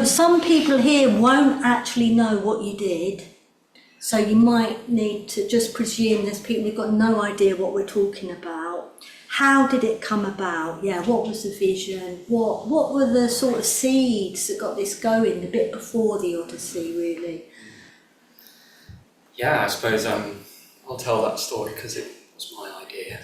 So some people here won't actually know what you did. So you might need to just presume there's people who've got no idea what we're talking about. How did it come about? Yeah, what was the vision? What were the sort of seeds that got this going the bit before the Odyssey, really? Yeah, I suppose I'll tell that story because it was my idea.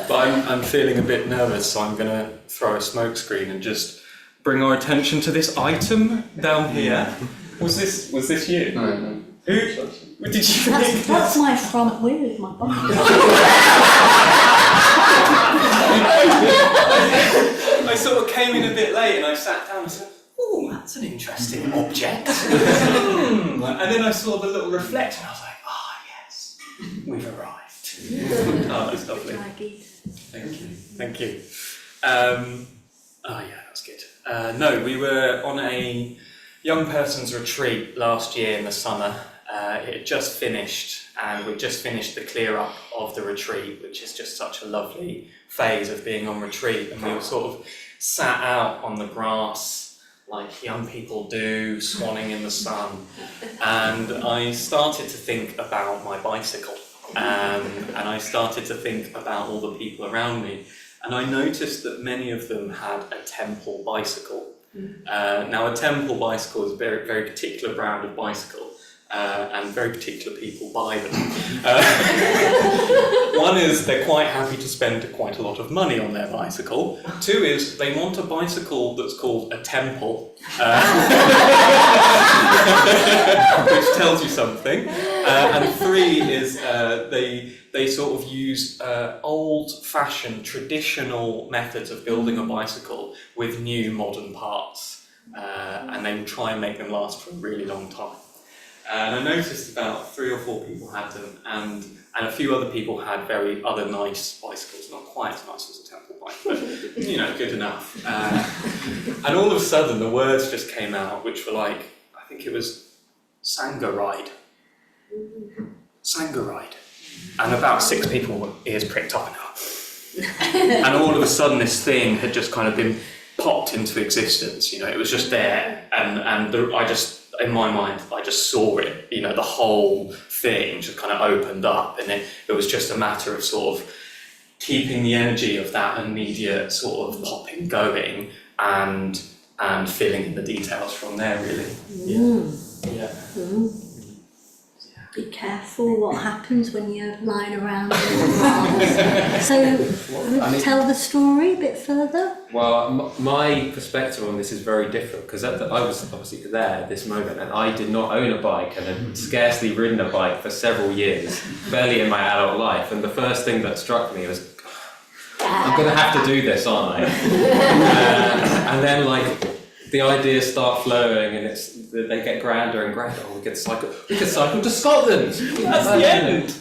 But I'm feeling a bit nervous, so I'm going to throw a smokescreen and just bring our attention to this item down here. Was this you? No. Who? Did you think? That's my front wheel of my bike. I sort of came in a bit late and I sat down and said, "Oh, that's an interesting object." And then I saw the little reflection. I was like, "Ah, yes, we've arrived." Oh, that's lovely. Thank you. Oh yeah, that's good. No, we were on a young person's retreat last year in the summer. It had just finished, and we'd just finished the clear up of the retreat, which is just such a lovely phase of being on retreat. And we were sort of sat out on the grass like young people do, swanning in the sun. And I started to think about my bicycle, and I started to think about all the people around me. And I noticed that many of them had a temple bicycle. Now, a temple bicycle is a very, very particular brand of bicycle. And very particular people buy them. One is they're quite happy to spend quite a lot of money on their bicycle. Two is they want a bicycle that's called a temple, which tells you something. And three is they sort of use old-fashioned, traditional methods of building a bicycle with new modern parts, and they try and make them last for a really long time. And I noticed about 3 or 4 people had them, and a few other people had very other nice bicycles, not quite as nice as a temple bike, but good enough. And all of a sudden the words just came out, which were like, I think it was Sangha ride. Sangha ride. And about 6 people were ears pricked up and and all of a sudden this thing had just kind of been popped into existence. It was just there, and I just, in my mind, I just saw it. The whole thing just kind of opened up, and it was just a matter of sort of keeping the energy of that immediate sort of popping going, and filling in the details from there, really. Yeah. Be careful what happens when you're lying around in the grass. So, tell the story a bit further. Well, my perspective on this is very different, because I was obviously there at this moment, and I did not own a bike and had scarcely ridden a bike for several years, barely in my adult life. And the first thing that struck me was, I'm going to have to do this, aren't I? And then the ideas start flowing, and they get grander and grander. Oh, we could cycle to Scotland. That's the end.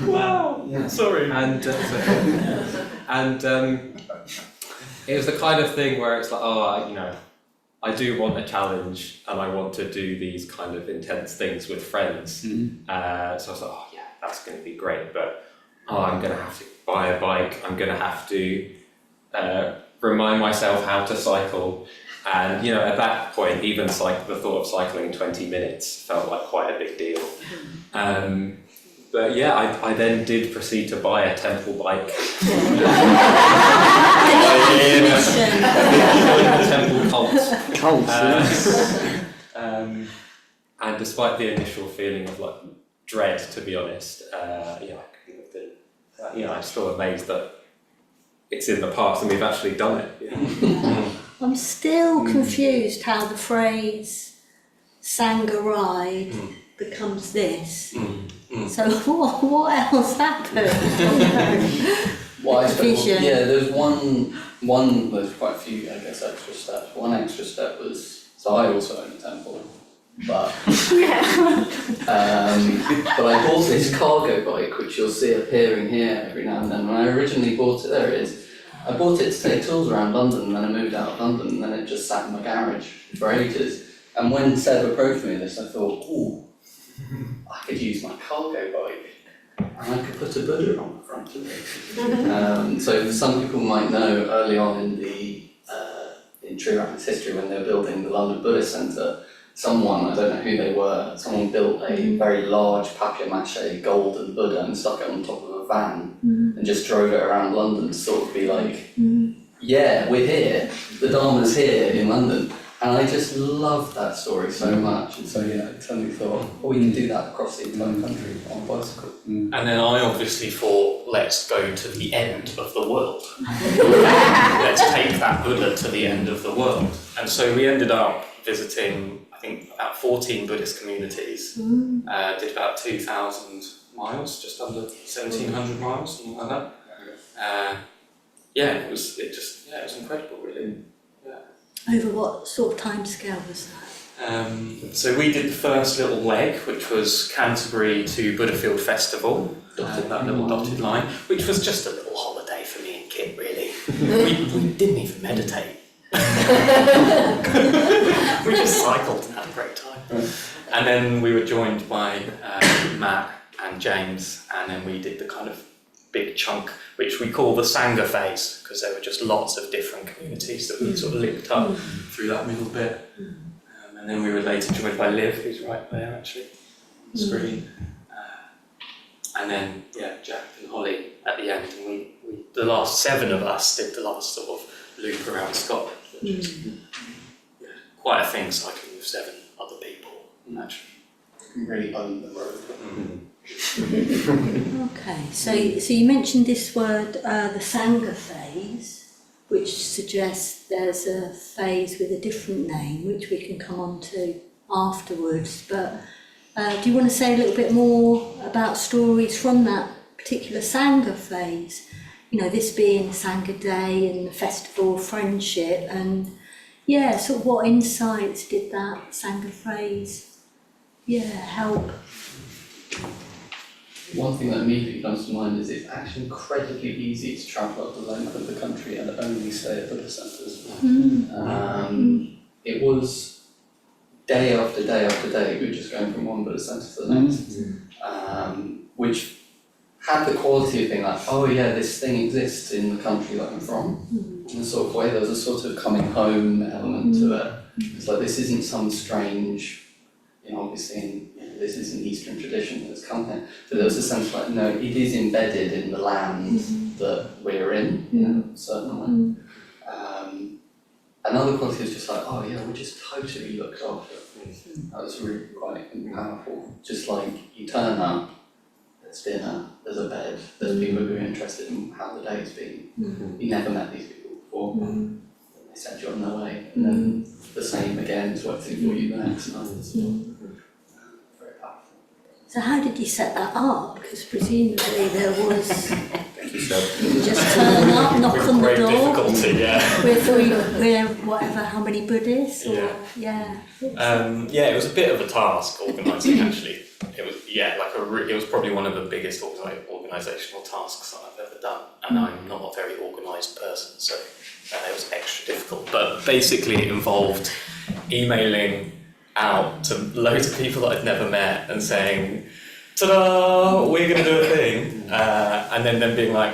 Wow. Yeah. Sorry. And it was the kind of thing where it's like, I do want a challenge, and I want to do these kind of intense things with friends. So I was like, that's going to be great, but I'm going to have to buy a bike. I'm going to have to remind myself how to cycle. And at that point, even the thought of cycling 20 minutes felt like quite a big deal. But yeah, I then did proceed to buy a temple bike. Temple cult. And despite the initial feeling of dread, to be honest, I couldn't have been. I'm still amazed that it's in the past and we've actually done it. I'm still confused how the phrase Sangha ride becomes this. So what else happened? There's there's quite a few, I guess, extra steps. One extra step was, so I also own a temple, but but I bought this cargo bike, which you'll see appearing here every now and then. When I originally bought it, there it is. I bought it to take tools around London, and then I moved out of London, and then it just sat in my garage for ages. And when Seb approached me with this, I thought, I could use my cargo bike. and I could put a Buddha on the front of it. So some people might know early on in Triratna's history, when they were building the London Buddhist Centre, someone, I don't know who they were, someone built a very large papier-mâché golden Buddha and stuck it on top of a van and just drove it around London to sort of be like, yeah, we're here, the Dharma's here in London. And I just loved that story so much, and so yeah, I totally thought, we can do that across the entire country on a bicycle. And then I obviously thought, let's go to the end of the world. Let's take that Buddha to the end of the world. And so we ended up visiting, I think, about 14 Buddhist communities, did about 2,000 miles, just under 1,700 miles, something like that. It was incredible, really. Over what sort of time scale was that? So we did the first little leg, which was Canterbury to Buddhafield Festival, that little dotted line, which was just a little holiday for me and Kit, really. We didn't even meditate. We just cycled and had a great time. And then we were joined by Matt and James, and then we did the kind of big chunk, which we call the Sangha phase, because there were just lots of different communities that we sort of linked up through that middle bit. And then we were later joined by Liv, who's right there actually, on the screen. And then, Jack and Holly at the end, and we the last 7 of us did the last sort of loop around Scotland, which was quite a thing, cycling with 7 other people, actually. You can really own the road. Okay, so you mentioned this word, the Sangha phase, which suggests there's a phase with a different name, which we can come on to afterwards. But do you want to say a little bit more about stories from that particular Sangha phase? You know, this being Sangha Day and the Festival of Friendship, and sort of what insights did that Sangha phase help? One thing that immediately comes to mind is it's actually incredibly easy to travel up the length of the country and only stay at Buddhist centres. It was day after day after day, we were just going from one Buddhist centre to the next, which had the quality of being like, oh yeah, this thing exists in the country that I'm from. In a sort of way, there was a sort of coming home element to it. It's like, this isn't some strange, obviously this is an Eastern tradition that's come here, but there was a sense like, no, it is embedded in the land that we're in, a certain way. Another quality is just like, oh yeah, we're just totally looked after. That was really quite powerful. Just like, you turn up, there's dinner, there's a bed, there's people who are interested in how the day's been. You never met these people before. They send you on their way, and then the same again is waiting for you the next night. Very powerful. So how did you set that up? Because presumably there was You said. you just turn up, knock on the Great door. difficulty, We're whatever, how many Buddhists? Or, it was a bit of a task organising actually. It was it was probably one of the biggest organisational tasks that I've ever done, and I'm not a very organised person, so it was extra difficult. But basically, it involved emailing out to loads of people that I'd never met and saying, "Ta-da! We're going to do a thing," and then them being like,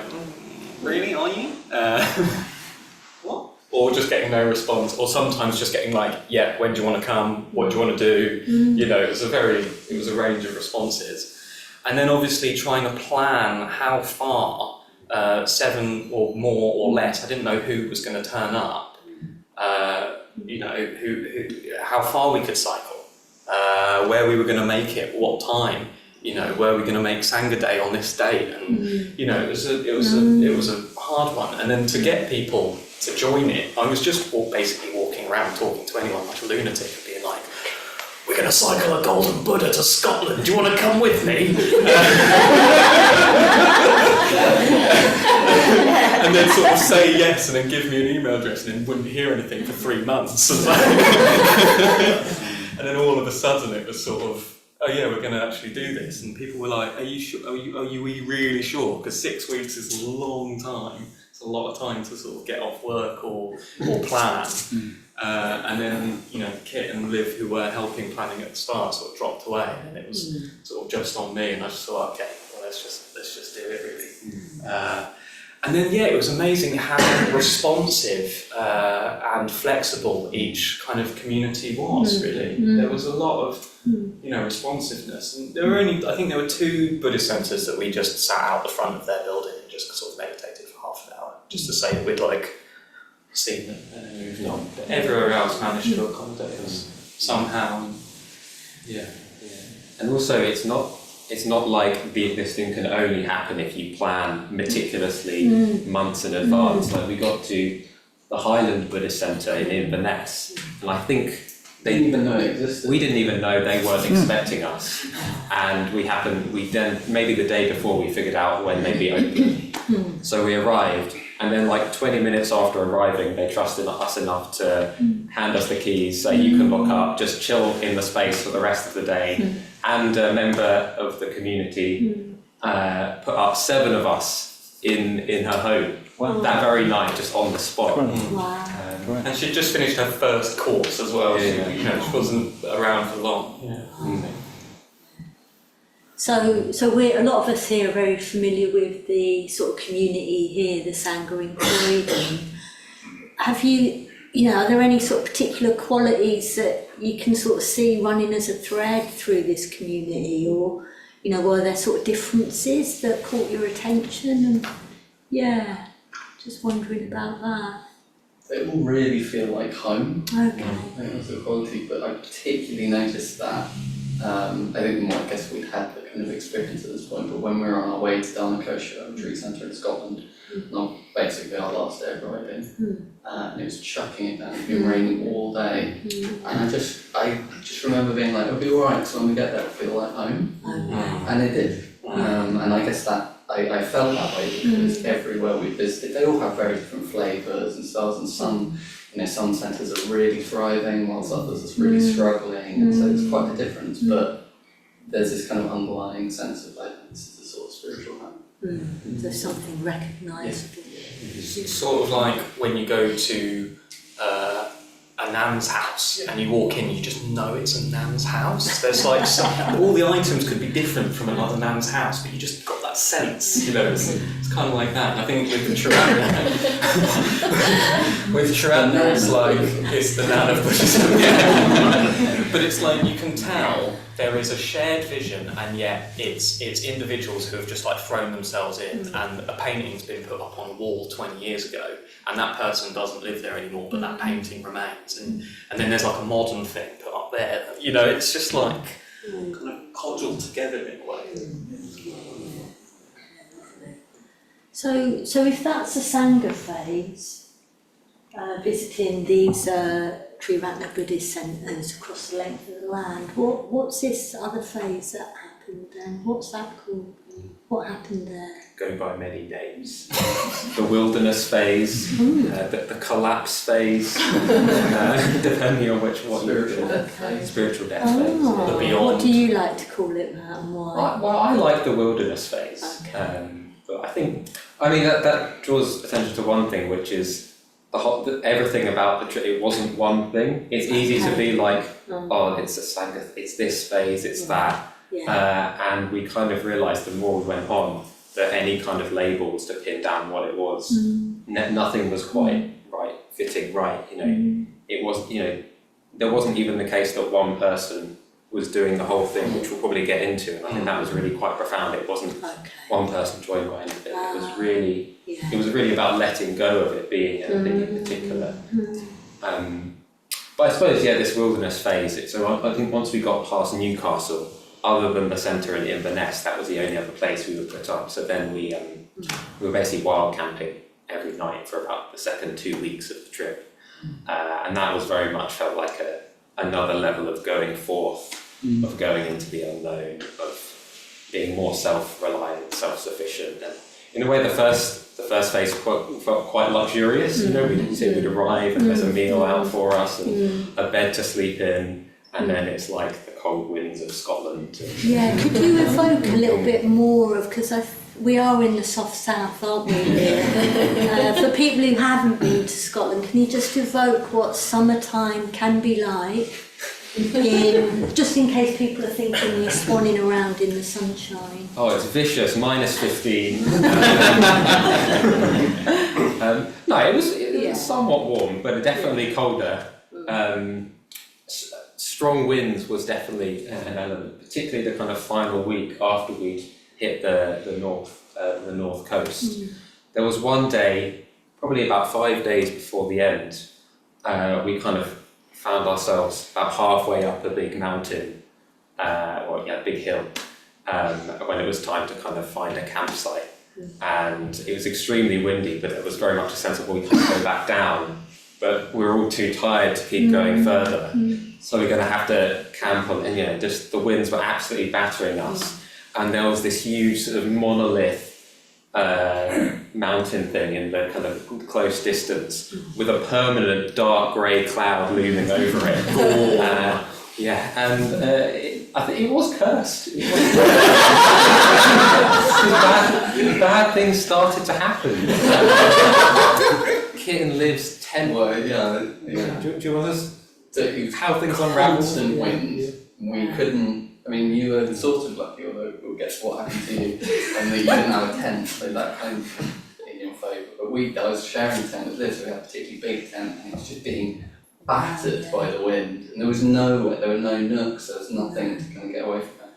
"Really? Are you?" What? Or just getting no response, or sometimes just getting like, "Yeah, when do you want to come? What do you want to do?" It was a range of responses, and then obviously trying to plan how far 7 or more or less. I didn't know who was going to turn up. How far we could cycle, where we were going to make it, what time. Were we going to make Sangha Day on this date? And it was a hard one. And then to get people to join it, I was just basically walking around talking to anyone like a lunatic and being like, "We're going to cycle a golden Buddha to Scotland. Do you want to come with me?" And then sort of say yes, and then give me an email address, and then wouldn't hear anything for 3 months. And then all of a sudden, it was sort of, "Oh yeah, we're going to actually do this," and people were like, "Are you sure? Are you really sure?" Because 6 weeks is a long time. It's a lot of time to sort of get off work or plan. And then Kit and Liv, who were helping planning at the start, sort of dropped away, and it was sort of just on me. And I just thought, okay, well, let's just do it really. And then it was amazing how responsive and flexible each kind of community was. Really, there was a lot of responsiveness. And I think there were 2 Buddhist centres that we just sat out the front of their building and just sort of meditated for half an hour, just to say that we'd seen them and then moved on. But everywhere else managed to accommodate us somehow. Yeah. And also, it's not like this thing can only happen if you plan meticulously months in advance. Like, we got to the Highland Buddhist Centre in Inverness, and I think they didn't even know it existed. We didn't even know they weren't expecting us, and we then maybe the day before we figured out when they'd be open. So we arrived, and then 20 minutes after arriving, they trusted us enough to hand us the keys, say you can lock up, just chill in the space for the rest of the day. And a member of the community put up 7 of us in her home that very night, just on the spot. Wow. And she'd just finished her first course as well. She wasn't around for long. So a lot of us here are very familiar with the sort of community here, the Sangha in Croydon. Have you, are there any sort of particular qualities that you can sort of see running as a thread through this community, or, were there sort of differences that caught your attention? And just wondering about that. It will really feel like home. Okay. I think that's the quality, but I particularly noticed that. I guess we'd had the kind of experience at this point, but when we were on our way to Dalnakosha, a retreat centre in Scotland, basically our last day of riding, and it was chucking it down, it's been raining all day, and I just remember being like, it'll be alright, because when we get there it'll feel like home, and it did, and I guess that I felt that way because everywhere we visited, they all have very different flavours and styles, and some centres are really thriving, whilst others are really struggling, and so it's quite a difference, but there's this kind of underlying sense of this is a sort of spiritual home. There's something recognisable. It's sort of like when you go to a nan's house and you walk in, you just know it's a nan's house. There's all the items could be different from another nan's house, but you just got that sense, it's kind of like that. I think with the Triratna, it's the nan of Buddhism, but it's like you can tell there is a shared vision, and yet it's individuals who have just thrown themselves in, and a painting's been put up on a wall 20 years ago, and that person doesn't live there anymore, but that painting remains, and then there's a modern thing put up there. It's just kind of codgelled together in a way. So if that's a Sangha phase, visiting these Triratna Buddhist centres across the length of the land, what's this other phase that happened then? What's that called? What happened there? Go by many names. The wilderness phase, the collapse phase, depending on what you're doing. Spiritual death phase. The beyond. What do you like to call it that, and why? I like the wilderness phase. Okay. But that draws attention to one thing, which is everything about the trip. It wasn't one thing. It's easy to be like, it's a Sangha, it's this phase, it's that. And we kind of realised the more we went on that any kind of labels to pin down what it was, nothing was quite fitting right. It was, there wasn't even the case that one person was doing the whole thing, which we'll probably get into, and I think that was really quite profound. It wasn't one person joined by anything. It was really, it was really about letting go of it being anything in particular. But I suppose, this wilderness phase. So I think once we got past Newcastle, other than the centre in Inverness, that was the only other place we would put up. So then we were basically wild camping every night for about the second 2 weeks of the trip, and that was very much felt like another level of going forth, of going into the unknown, of being more self-reliant, self-sufficient. And in a way, the first phase felt quite luxurious. We'd arrive and there's a meal out for us and a bed to sleep in, and then it's like the cold winds of Scotland. Yeah, could you evoke a little bit more of, because we are in the soft south, aren't we, here? For people who haven't been to Scotland, can you just evoke what summertime can be like? just in case people are thinking you're swanning around in the sunshine. Oh, it's vicious, -15. No, it was somewhat warm, but definitely colder. Strong winds was definitely an element, particularly the kind of final week after we'd hit the north coast. There was one day, probably about 5 days before the end, we kind of found ourselves about halfway up a big mountain, big hill, when it was time to kind of find a campsite. And it was extremely windy, but there was very much a sense of, well, we can't go back down, but we were all too tired to keep going further. So we're going to have to camp on, and just the winds were absolutely battering us. And there was this huge sort of monolith mountain thing in the kind of close distance with a permanent dark grey cloud looming over it. I think it was cursed. Bad things started to happen. Kitten lives 10. Well, Do you want us how things unraveled? Constant wind. We couldn't. I mean, you were sort of lucky, although we'll guess what happened to you, and that you didn't have a tent, so that kind of in your favour. But I was sharing a tent with Liz, we had a particularly big tent, and it was just being battered by the wind, and there were no nooks, there was nothing to kind of get away from it.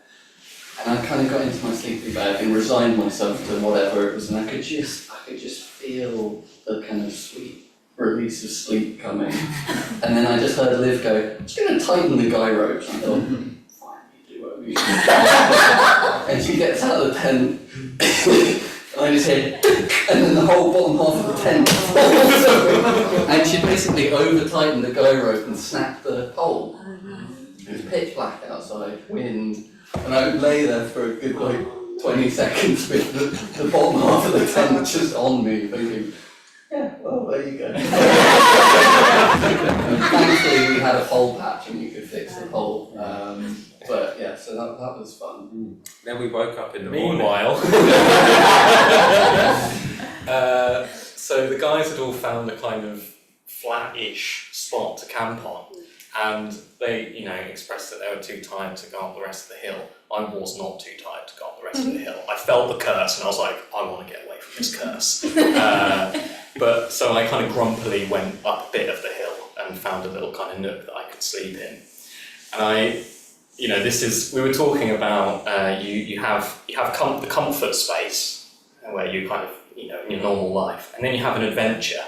And I kind of got into my sleeping bag and resigned myself to whatever it was, and I could just feel the kind of sweet release of sleep coming. And then I just heard Liv go, I'm just going to tighten the guy ropes. And I thought, fine, you do whatever you do. And she gets out of the tent, and I just hear, and then the whole bottom half of the tent falls over. And she basically over-tightened the guy rope and snapped the pole. It was pitch black outside, wind, and I lay there for a good 20 seconds with the bottom half of the tent just on me, thinking, yeah, well, there you go. Thankfully, we had a pole patch and you could fix the pole. But yeah, so that was fun. Then we woke up in the Meanwhile, so the guys had all found a kind of flat-ish spot to camp on, and they, expressed that they were too tired to go up the rest of the hill. I was not too tired to go up the rest of the hill. I felt the curse, and I was like, I want to get away from this curse. But so I kind of grumpily went up a bit of the hill and found a little kind of nook that I could sleep in. And we were talking about you have the comfort space where you kind of in your normal life, and then you have an adventure.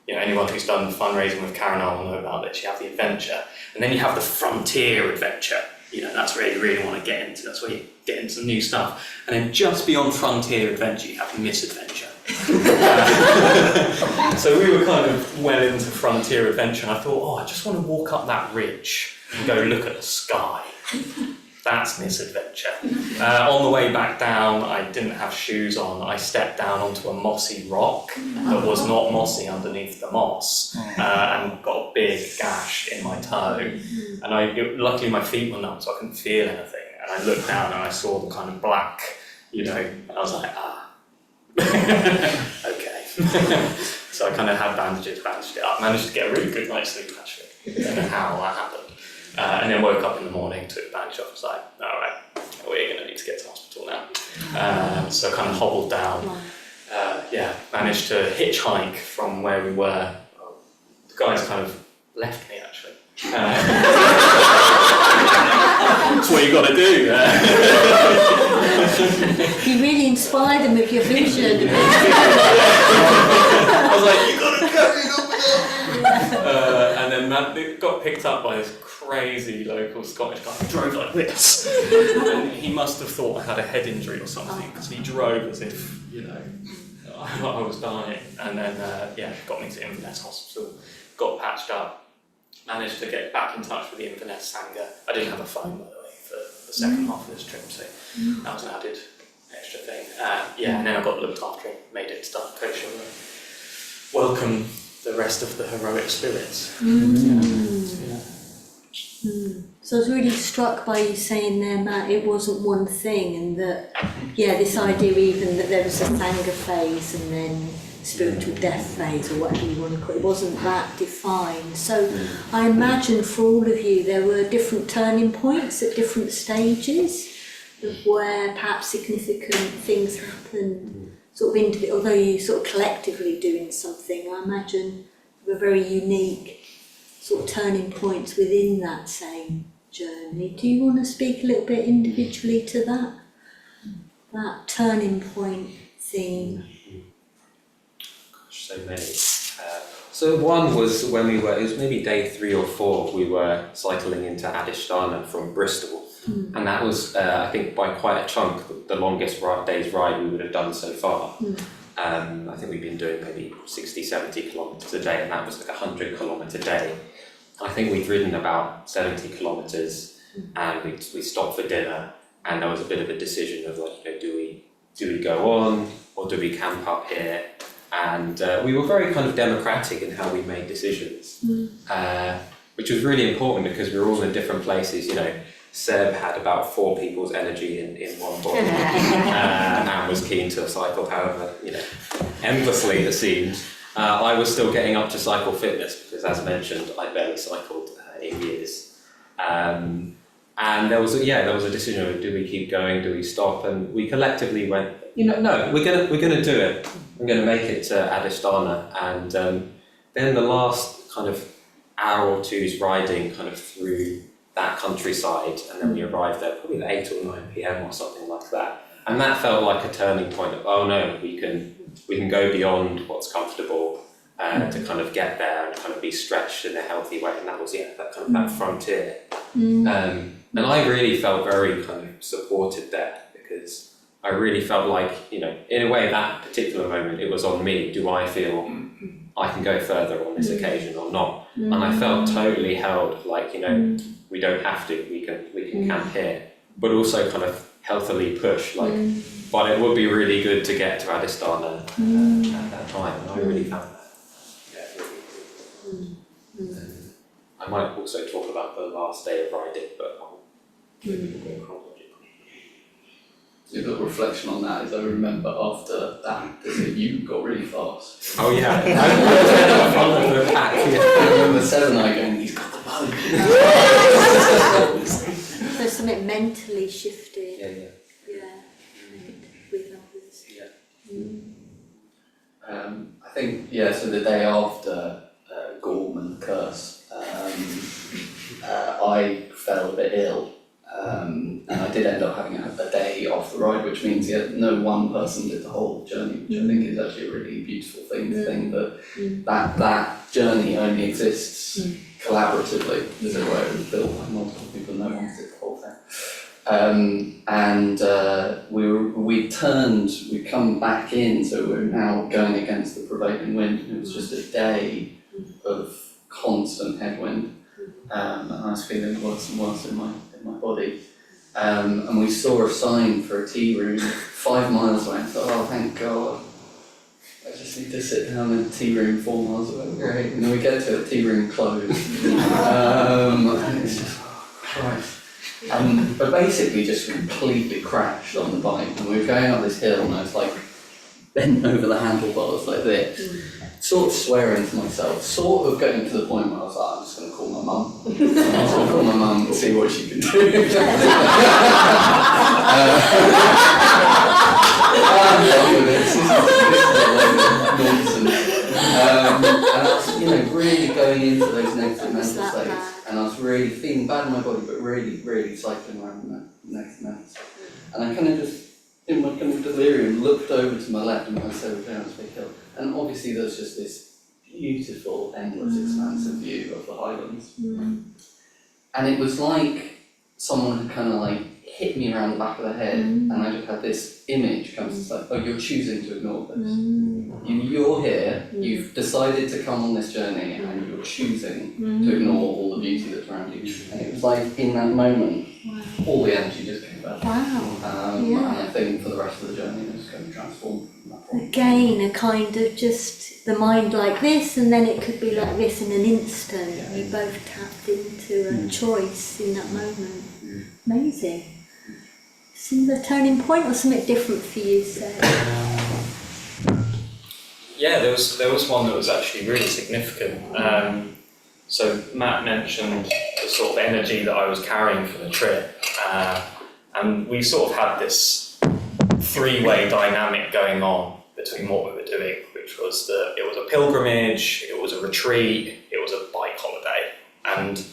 Anyone who's done fundraising with Karen will know about this. You have the adventure, and then you have the frontier adventure. That's where you really want to get into. That's where you get into new stuff. And then just beyond frontier adventure, you have misadventure. So we were kind of well into frontier adventure, and I thought, I just want to walk up that ridge and go look at the sky. That's misadventure. On the way back down, I didn't have shoes on. I stepped down onto a mossy rock that was not mossy underneath the moss, and got a big gash in my toe. And luckily my feet were numb, so I couldn't feel anything. And I looked down and I saw the kind of black, and I was like, okay. So I kind of had bandaged it up, managed to get a really good night's sleep actually. I don't know how that happened. And then woke up in the morning, took the bandage off, was like, alright, we're going to need to get to hospital now. So kind of hobbled down, managed to hitchhike from where we were. The guys kind of left me actually. That's what you got to do. You really inspired them with your vision. I was like, you got to carry it up. And then it got picked up by this crazy local Scottish guy who drove like this. And he must have thought I had a head injury or something, because he drove as if, I was dying. And then, got me to Inverness Hospital, got patched up, managed to get back in touch with the Inverness Sangha. I didn't have a phone, by the way, for the second half of this trip, so that was an added extra thing. And then I got looked after and made it start kosher. Welcome the rest of the heroic spirits. So I was really struck by you saying there, Matt, it wasn't one thing, and that, this idea even that there was a Sangha phase and then spiritual death phase or whatever you want to call it. It wasn't that defined. So I imagine for all of you there were different turning points at different stages of where perhaps significant things happen, sort of individual, although you sort of collectively doing something. I imagine there were very unique sort of turning points within that same journey. Do you want to speak a little bit individually to that turning point theme? Gosh, so many. So one was when it was maybe day 3 or 4, we were cycling into Adhisthana from Bristol. And that was, I think, by quite a chunk, the longest day's ride we would have done so far. I think we've been doing maybe 60, 70 kilometres a day, and that was like a 100-kilometre day. I think we'd ridden about 70 kilometres, and we stopped for dinner, and there was a bit of a decision of like, do we go on, or do we camp up here? And we were very kind of democratic in how we made decisions, which was really important because we were all in different places. Seb had about 4 people's energy in one body, and was keen to cycle, however, endlessly it seemed. I was still getting up to cycle fitness because, as mentioned, I barely cycled in years. And there was a decision of, do we keep going, do we stop? And we collectively went, no, we're gonna do it. I'm gonna make it to Adhisthana. And then the last kind of hour or two's riding kind of through that countryside, and then we arrived there probably at 8 or 9 p.m. or something like that. And that felt like a turning point of, oh no, we can go beyond what's comfortable to kind of get there and kind of be stretched in a healthy way. And that was that kind of that frontier. And I really felt very kind of supported there, because I really felt like, in a way, that particular moment, it was on me. Do I feel I can go further on this occasion or not? And I felt totally held, like, we don't have to, we can camp here, but also kind of healthily push, like, but it would be really good to get to Adhisthana at that time, and I really found that really good. I might also talk about the last day of riding, but I'll maybe go chronologically. A little reflection on that is I remember after that you got really fast. Oh yeah, I front of the pack. I remember Seb and I going, he's got the bug. There's something mentally shifted. Yeah. With others. I think, so the day after Gorm and the curse, I fell a bit ill. And I did end up having a day off the ride, which means no one person did the whole journey, which I think is actually a really beautiful thing to think that journey only exists collaboratively. There's a way it was built by multiple people, no one did the whole thing. We'd come back in, so we're now going against the prevailing wind, and it was just a day of constant headwind, and I was feeling worse and worse in my body, and we saw a sign for a tea room 5 miles away. I thought, oh, thank God, I just need to sit down in a tea room 4 miles away. Great. And then we get to a tea room closed, and it's just, oh Christ. But basically just completely crashed on the bike, and we were going up this hill, and I was like bent over the handlebars like this, sort of swearing to myself, sort of getting to the point where I was like, I'm just going to call my mum. I'm just going to call my mum and see what she can do. This is a load of nonsense. And I was, really going into those negative mental states, and I was really feeling bad in my body, but really, really cycling around the negative mental state. And I kind of just, in my kind of delirium, looked over to my left and I said, we're down this big hill. And obviously there's just this beautiful, endless, expansive view of the Highlands. And it was like someone had kind of like hit me around the back of the head, and I just had this image come, it's like, oh, you're choosing to ignore this. You're here, you've decided to come on this journey, and you're choosing to ignore all the beauty that's around you. And it was like, in that moment, all the energy just came back. And I think for the rest of the journey, it was going to transform from that point. Again, a kind of just the mind like this, and then it could be like this in an instant. You both tapped into a choice in that moment. Amazing. Similar turning point or something different for you, Sarah? Yeah, there was one that was actually really significant. So Matt mentioned the sort of energy that I was carrying for the trip, and we sort of had this three-way dynamic going on between what we were doing, which was it was a pilgrimage, it was a retreat, it was a bike holiday, and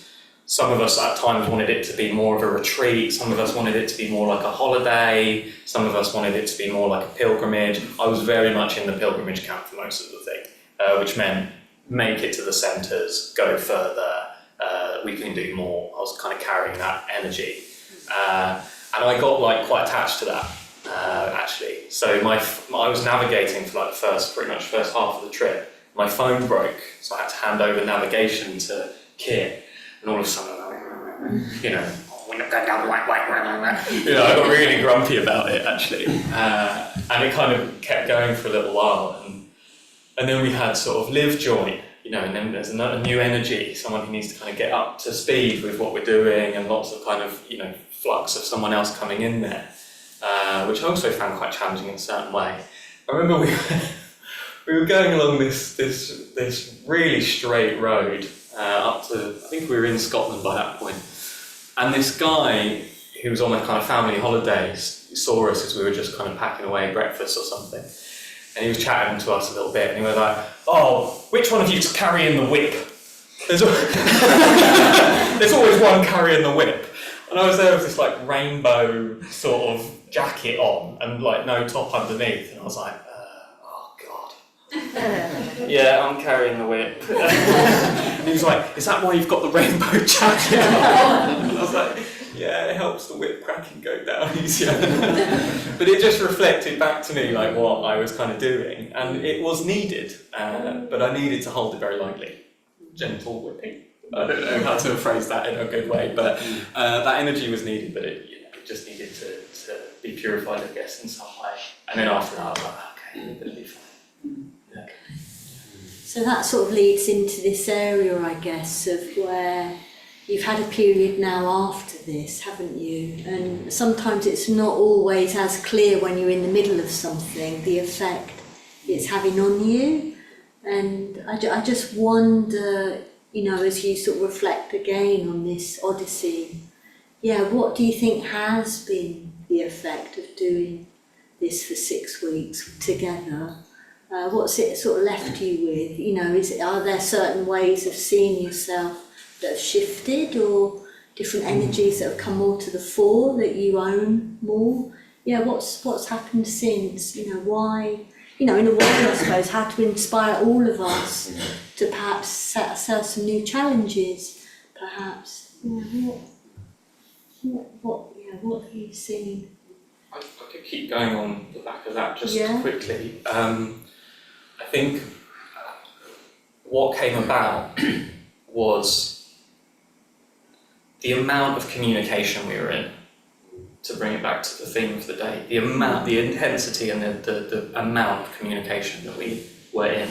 some of us at times wanted it to be more of a retreat, some of us wanted it to be more like a holiday, some of us wanted it to be more like a pilgrimage. I was very much in the pilgrimage camp for most of the thing, which meant make it to the centres, go further, we can do more. I was kind of carrying that energy. And I got like quite attached to that, actually. So I was navigating for like pretty much first half of the trip. My phone broke, so I had to hand over navigation to Kit. And all of a sudden, we're not going down the right way. I got really grumpy about it, actually. And it kind of kept going for a little while. And then we had sort of live join, and then there's a new energy, someone who needs to kind of get up to speed with what we're doing, and lots of kind of, flux of someone else coming in there, which I also found quite challenging in a certain way. I remember we were going along this really straight road, up to, I think we were in Scotland by that point, and this guy who was on a kind of family holidays saw us as we were just kind of packing away breakfast or something, and he was chatting to us a little bit, and he was like, "Oh, which one of you is carrying the whip? There's always one carrying the whip." And I was there with this like rainbow sort of jacket on and like no top underneath, and I was like, "Oh God." Yeah, I'm carrying the whip. And he was like, "Is that why you've got the rainbow jacket on?" And I was like, "Yeah, it helps the whip cracking go down easier." But it just reflected back to me like what I was kind of doing, and it was needed, but I needed to hold it very lightly. Gentle whipping. I don't know how to phrase that in a good way, but that energy was needed, but it just needed to be purified, I guess, in some way. And then after that, I was like, okay, it'll be fine. Yeah. So that sort of leads into this area, I guess, of where you've had a period now after this, haven't you? And sometimes it's not always as clear when you're in the middle of something, the effect it's having on you. And I just wonder, as you sort of reflect again on this Odyssey, what do you think has been the effect of doing this for 6 weeks together? What's it sort of left you with? Are there certain ways of seeing yourself that have shifted, or different energies that have come more to the fore that you own more? What's happened since? Why? In a way, I suppose, how to inspire all of us to perhaps set ourselves some new challenges, perhaps. What have you seen? I could keep going on the back of that just quickly. I think what came about was the amount of communication we were in, to bring it back to the theme of the day, the intensity and the amount of communication that we were in,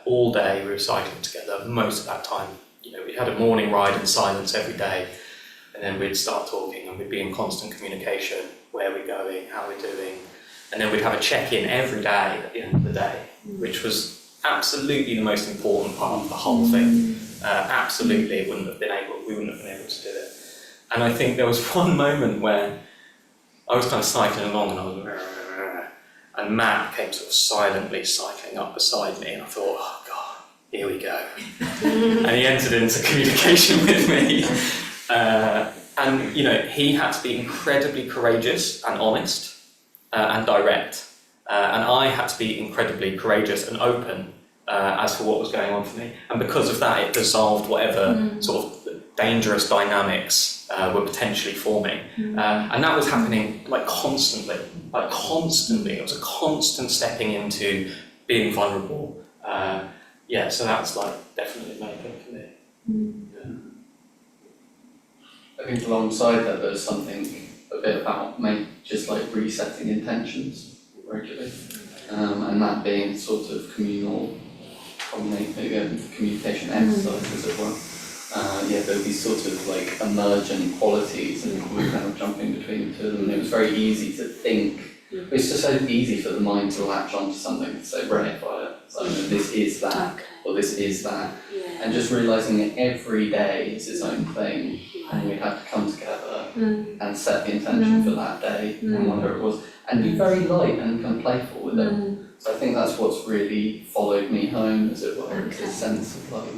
all day we were cycling together, most of that time, we had a morning ride in silence every day, and then we'd start talking and we'd be in constant communication, where we're going, how we're doing, and then we'd have a check-in every day at the end of the day, which was absolutely the most important part of the whole thing. Absolutely, we wouldn't have been able to do it. And I think there was one moment where I was kind of cycling along and I was, and Matt came sort of silently cycling up beside me, and I thought, oh God, here we go. And he entered into communication with me. And he had to be incredibly courageous and honest and direct. And I had to be incredibly courageous and open as for what was going on for me. And because of that, it dissolved whatever sort of dangerous dynamics were potentially forming. And that was happening constantly. It was a constant stepping into being vulnerable. So that's definitely the main thing for me. I think alongside that, there's something a bit about just resetting intentions regularly, and that being sort of communal communication exercises as well. There were these sort of emergent qualities, and we were kind of jumping between the two of them, and it was very easy to think It's just so easy for the mind to latch onto something and say, right, so this is that, Okay. or this is that. Yeah. And just realising that every day is its own thing, and we have to come together and set the intention for that day, and whatever it was, and be very light and become playful with it. So I think that's what's really followed me home, as it were, is a sense of like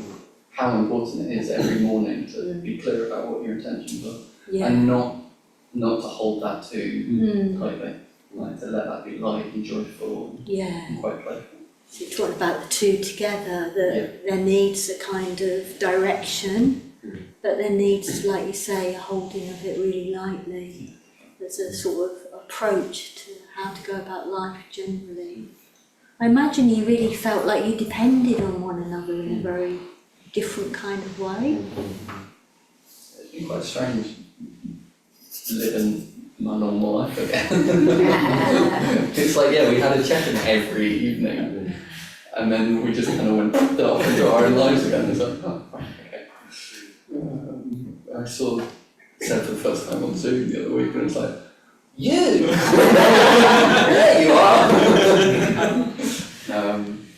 how important it is every morning to be clear about what your intentions are, and not to hold that too tightly, like to let that be light and joyful and quite playful. So you're talking about the two together, that there needs a kind of direction, but there needs, like you say, a holding of it really lightly. There's a sort of approach to how to go about life generally. I imagine you really felt like you depended on one another in a very different kind of way. It's been quite strange living my normal life again. It's like, we had a check-in every evening, and then we just kind of went off into our own lives again. It's like, oh, right, okay. I saw Seb for the first time on Zoom the other week, and it's like, you! There you are!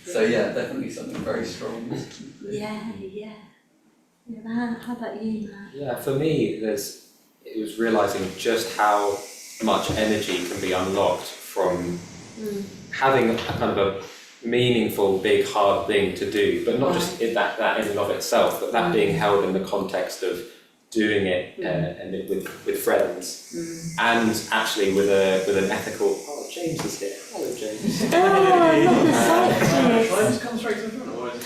So definitely something very strong. Yeah. How about you, Matt? Yeah, for me, it was realising just how much energy can be unlocked from having a kind of a meaningful, big, hard thing to do, but not just that in and of itself, but that being held in the context of doing it and with friends, and actually with an ethical. Oh, James is here. Hello, James. Oh, not the cyclist. Shall I just come straight to the front, or is it?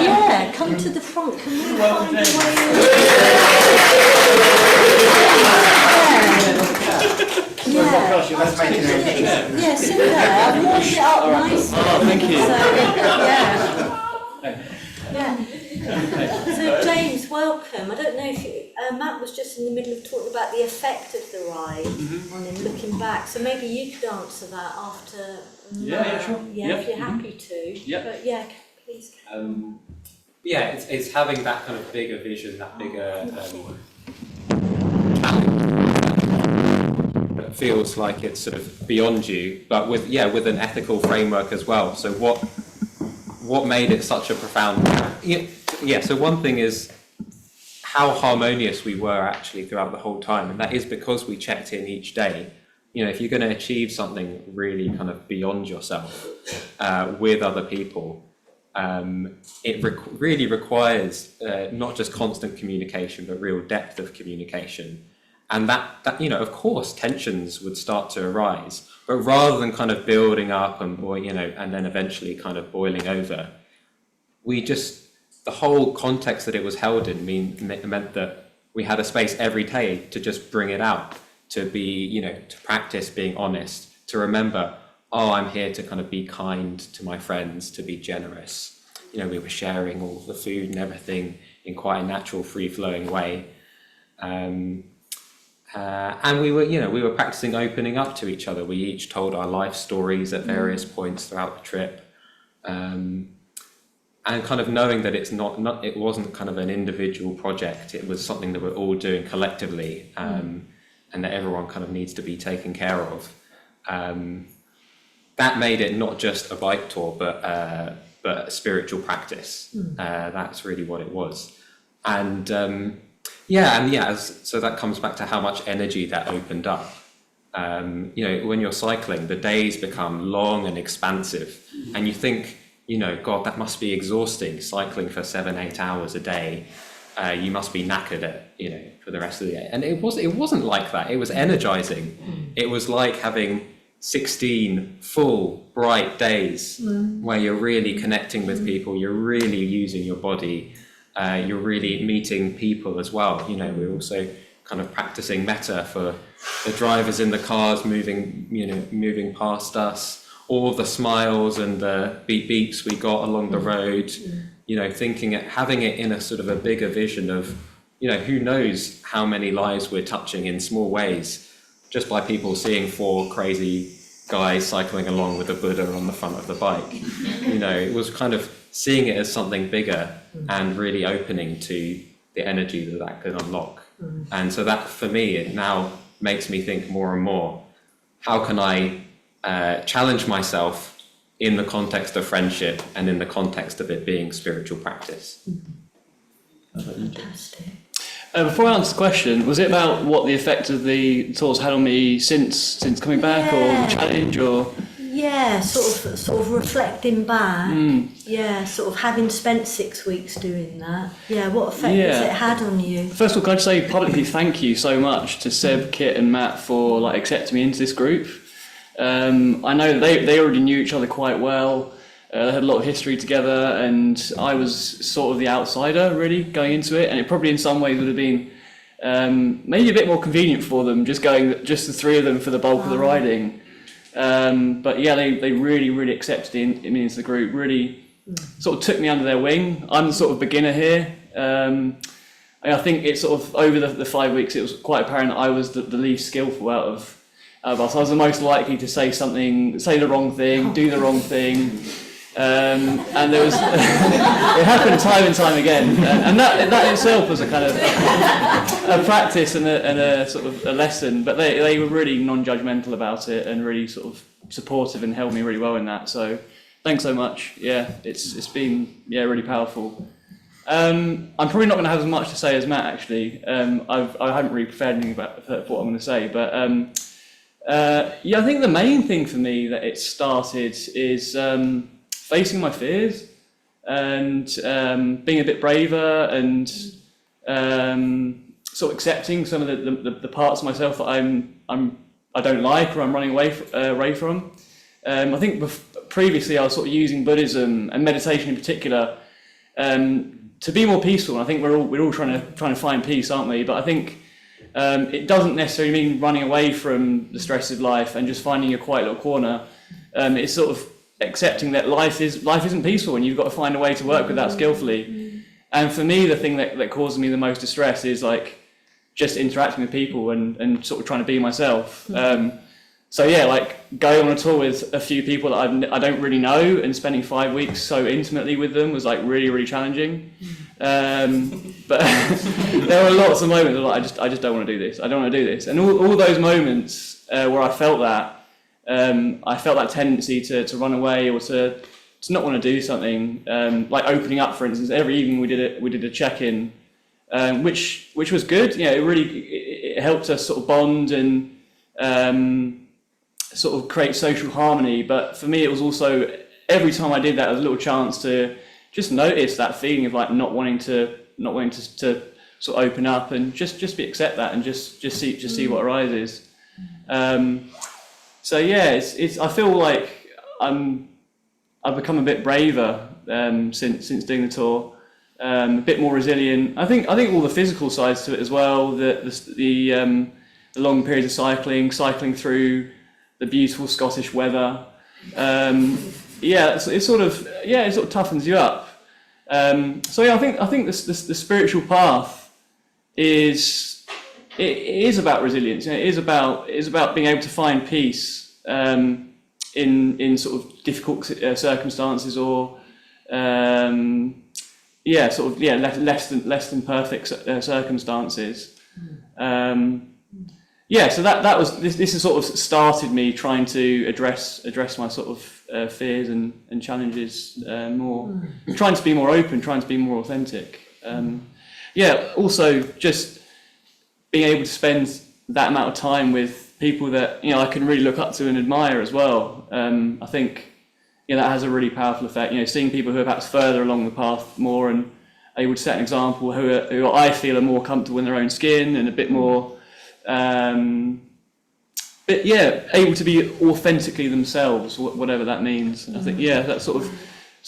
Yeah, come to the front. Can we find a way Yeah, sit there. I've warmed it up nicely. Oh, thank you. So James, welcome. I don't know if Matt was just in the middle of talking about the effect of the ride on him looking back. So maybe you could answer that after. Yeah, sure. Yeah, if you're happy to. Yeah. But please. It's having that kind of bigger vision, that bigger challenge that feels like it's sort of beyond you, but with an ethical framework as well. So what made it such a profound? So one thing is how harmonious we were actually throughout the whole time, and that is because we checked in each day. If you're going to achieve something really kind of beyond yourself with other people, it really requires not just constant communication, but real depth of communication. And that of course, tensions would start to arise, but rather than kind of building up and then eventually kind of boiling over, the whole context that it was held in meant that we had a space every day to just bring it out, to be, to practice being honest, to remember, I'm here to kind of be kind to my friends, to be generous. We were sharing all the food and everything in quite a natural, free-flowing way. And we were practicing opening up to each other. We each told our life stories at various points throughout the trip. And kind of knowing that it wasn't kind of an individual project, it was something that we're all doing collectively, and that everyone kind of needs to be taken care of. That made it not just a bike tour, but a spiritual practice. That's really what it was. And so that comes back to how much energy that opened up. When you're cycling, the days become long and expansive, and you think, God, that must be exhausting, cycling for 7-8 hours a day. You must be knackered for the rest of the day. And it wasn't like that. It was energizing. It was like having 16 full, bright days where you're really connecting with people, you're really using your body, you're really meeting people as well. We're also kind of practicing metta for the drivers in the cars moving past us, all the smiles and the beep beeps we got along the road, having it in a sort of a bigger vision of, who knows how many lives we're touching in small ways, just by people seeing 4 crazy guys cycling along with a Buddha on the front of the bike. It was kind of seeing it as something bigger and really opening to the energy that could unlock. And so that, for me, it now makes me think more and more how can I challenge myself in the context of friendship and in the context of it being spiritual practice. Fantastic. Before I answer the question, was it about what the effect of the tours had on me since coming back, or the challenge, or? Yeah, sort of reflecting back. Yeah, sort of having spent 6 weeks doing that. Yeah, what effect has it had on you? First of all, can I just say publicly thank you so much to Seb, Kit, and Matt for like accepting me into this group. I know they already knew each other quite well. They had a lot of history together, and I was sort of the outsider really going into it, and it probably in some ways would have been maybe a bit more convenient for them just the three of them for the bulk of the riding. But yeah, they really accepted me into the group, really sort of took me under their wing. I'm the sort of beginner here. I think it's sort of over the 5 weeks, it was quite apparent that I was the least skillful out of us. I was the most likely to say the wrong thing, do the wrong thing. And there was it happened time and time again, and that itself was a kind of a practice and a sort of a lesson. But they were really non-judgmental about it and really sort of supportive and held me really well in that. So thanks so much. Yeah, it's been really powerful. I'm probably not going to have as much to say as Matt actually. I haven't really prepared anything about what I'm going to say, but I think the main thing for me that it started is facing my fears and being a bit braver and sort of accepting some of the parts of myself that I don't like or I'm running away from. I think previously I was sort of using Buddhism and meditation in particular to be more peaceful. And I think we're all trying to find peace, aren't we? But I think it doesn't necessarily mean running away from the stress of life and just finding a quiet little corner. It's sort of accepting that life isn't peaceful and you've got to find a way to work with that skillfully. And for me, the thing that causes me the most distress is like just interacting with people and sort of trying to be myself. So yeah, like going on a tour with a few people that I don't really know and spending 5 weeks so intimately with them was like really challenging. But there were lots of moments where like, I just don't want to do this. I don't want to do this. And all those moments where I felt that tendency to run away or to not want to do something, like opening up, for instance. Every evening we did a check-in, which was good. You know, it helped us sort of bond and sort of create social harmony. But for me, it was also every time I did that, there was a little chance to just notice that feeling of like not wanting to sort of open up and just accept that and just see what arises. So yeah, it's I feel like I've become a bit braver since doing the tour, a bit more resilient. I think all the physical sides to it as well. The long periods of cycling through the beautiful Scottish weather. It sort of toughens you up. So yeah, I think the spiritual path is about resilience. You know, it is about being able to find peace in sort of difficult circumstances or less than perfect circumstances. So that was this has sort of started me trying to address my sort of fears and challenges more, trying to be more open, trying to be more authentic. Also just being able to spend that amount of time with people that I can really look up to and admire as well. I think that has a really powerful effect. Seeing people who are perhaps further along the path more and able to set an example, who I feel are more comfortable in their own skin and a bit more. Able to be authentically themselves, whatever that means. And I think that sort of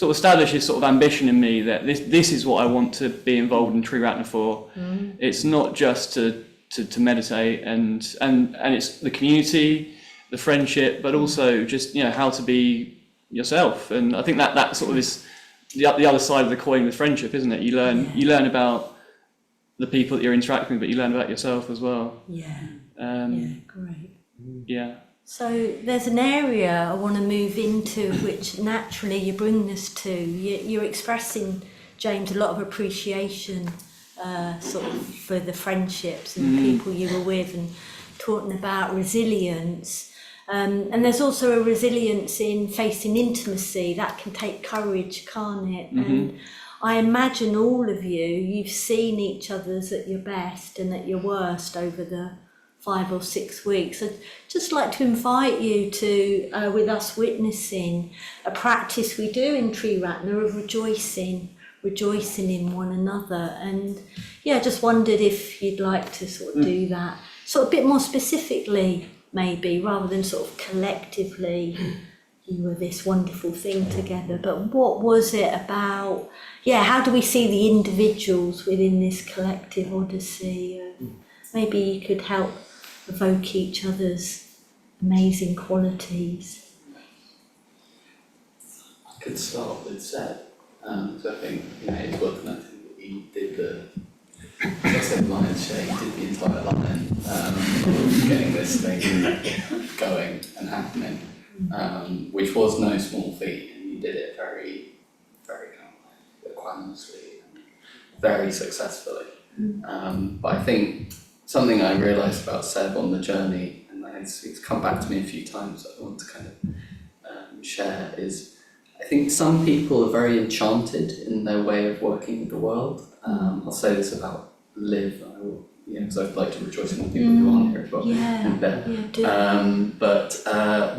establishes sort of ambition in me that this is what I want to be involved in Triratna for. It's not just to meditate and it's the community, the friendship, but also just how to be yourself. And I think that sort of is the other side of the coin with friendship, isn't it? You learn about the people that you're interacting with, but you learn about yourself as well. Great. Yeah. So there's an area I want to move into, which naturally you bring this to. You're expressing, James, a lot of appreciation sort of for the friendships and the people you were with, and talking about resilience. And there's also a resilience in facing intimacy. That can take courage, can't it? And I imagine all of you, you've seen each other's at your best and at your worst over the 5 or 6 weeks. I'd just like to invite you to, with us witnessing, a practice we do in Triratna of rejoicing in one another. And yeah, just wondered if you'd like to sort of do that, sort of a bit more specifically, maybe, rather than sort of collectively, you were this wonderful thing together. But what was it about? Yeah, how do we see the individuals within this collective odyssey? Maybe you could help evoke each other's amazing qualities. I could start with Seb, so I think it's worth noting that he did the lion's share, he did the entire line, getting this thing going and happening, which was no small feat, and he did it very, very kind of equanimously and very successfully. But I think something I realised about Seb on the journey, and it's come back to me a few times that I want to kind of share, is I think some people are very enchanted in their way of working with the world. I'll say this about Liv, because I'd like to rejoice in the people who aren't here as well. But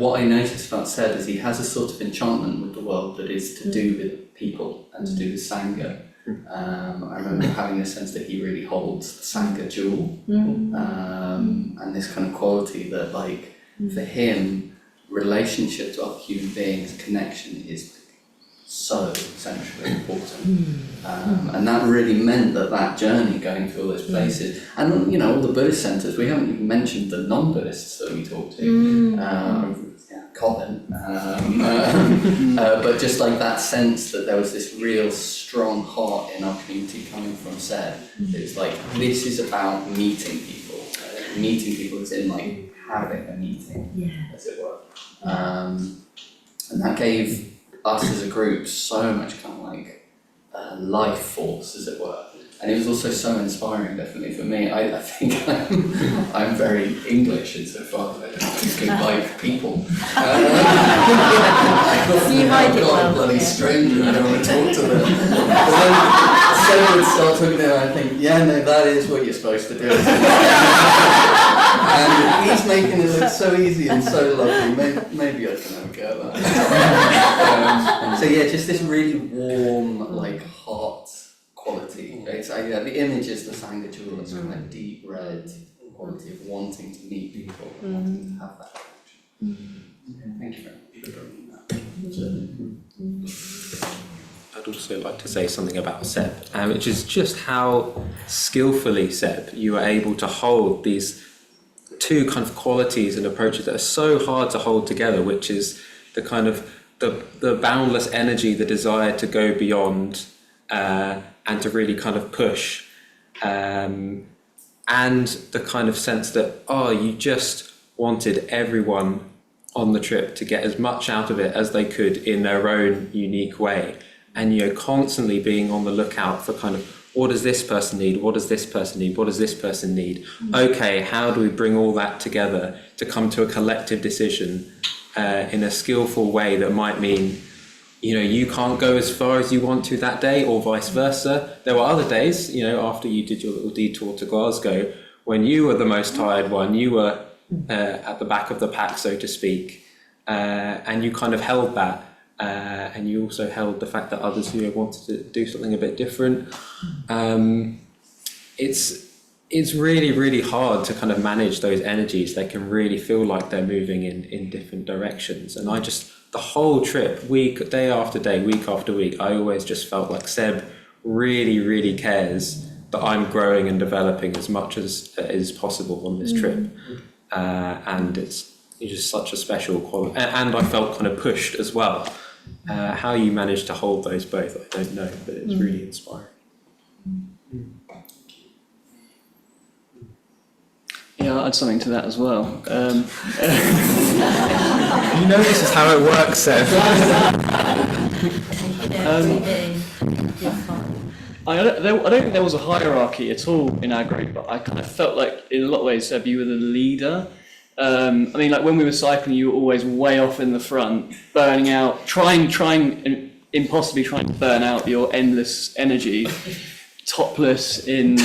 what I noticed about Seb is he has a sort of enchantment with the world that is to do with people and to do with Sangha. I remember having the sense that he really holds the Sangha jewel, and this kind of quality that, like, for him, relationship to other human beings, connection is so centrally important. And that really meant that journey going through all those places, and all the Buddhist centres, we haven't even mentioned the non-Buddhists that we talked to, Colin, but just like that sense that there was this real strong heart in our community coming from Seb. It's like, this is about meeting people. Meeting people is in like having a meeting, as it were. And that gave us as a group so much kind of like life force, as it were. And it was also so inspiring, definitely for me. I think I'm very English insofar as I don't particularly like people. You hide it well. I'm a bloody stranger, I don't want to talk to them. But then Seb would start talking to them, and I think, that is what you're supposed to do. And he's making it look so easy and so lovely. Maybe I can have a go at that. So just this really warm, like, heart quality. Right? So the image is the Sangha jewel, this kind of deep red quality of wanting to meet people, wanting to have that connection. Thank you very much for bringing that. I'd also like to say something about Seb, which is just how skillfully, Seb, you are able to hold these two kind of qualities and approaches that are so hard to hold together, which is the kind of the boundless energy, the desire to go beyond and to really kind of push, and the kind of sense that, you just wanted everyone on the trip to get as much out of it as they could in their own unique way, and constantly being on the lookout for kind of, what does this person need? What does this person need? What does this person need? Okay, how do we bring all that together to come to a collective decision in a skillful way that might mean, you can't go as far as you want to that day, or vice versa. There were other days, after you did your little detour to Glasgow, when you were the most tired one, you were at the back of the pack, so to speak, and you kind of held that. And you also held the fact that others wanted to do something a bit different. It's really, really hard to kind of manage those energies. They can really feel like they're moving in different directions. And the whole trip, day after day, week after week, I always just felt like Seb really, really cares that I'm growing and developing as much as is possible on this trip. And it's just such a special quality. And I felt kind of pushed as well. How you manage to hold those both, I don't know, but it's really inspiring. Yeah, I'll add something to that as well. This is how it works, Seb. I don't think there was a hierarchy at all in our group, but I kind of felt like, in a lot of ways, Seb, you were the leader. I mean, like when we were cycling, you were always way off in the front, burning out, impossibly trying to burn out your endless energy, topless in,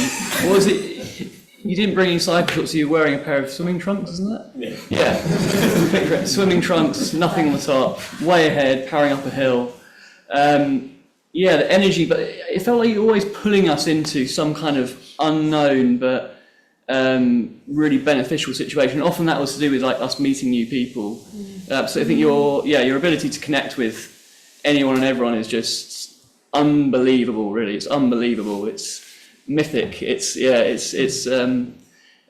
what was it? You didn't bring any cycle shorts, so you were wearing a pair of swimming trunks, isn't it? Yeah. Yeah. Swimming trunks, nothing on the top, way ahead, powering up a hill. Yeah, the energy, but it felt like you were always pulling us into some kind of unknown but really beneficial situation. Often that was to do with like us meeting new people. So I think your ability to connect with anyone and everyone is just unbelievable. Really, it's unbelievable. It's mythic. I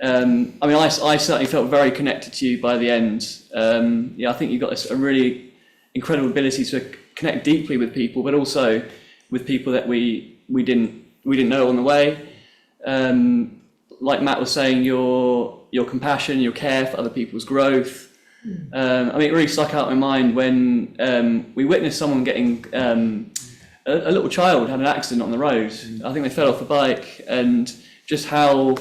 mean, I certainly felt very connected to you by the end. I think you've got a really incredible ability to connect deeply with people, but also with people that we didn't know on the way. Like Matt was saying, your compassion, your care for other people's growth. I mean, it really stuck out in my mind when we witnessed someone getting a little child had an accident on the road. I think they fell off a bike, and just how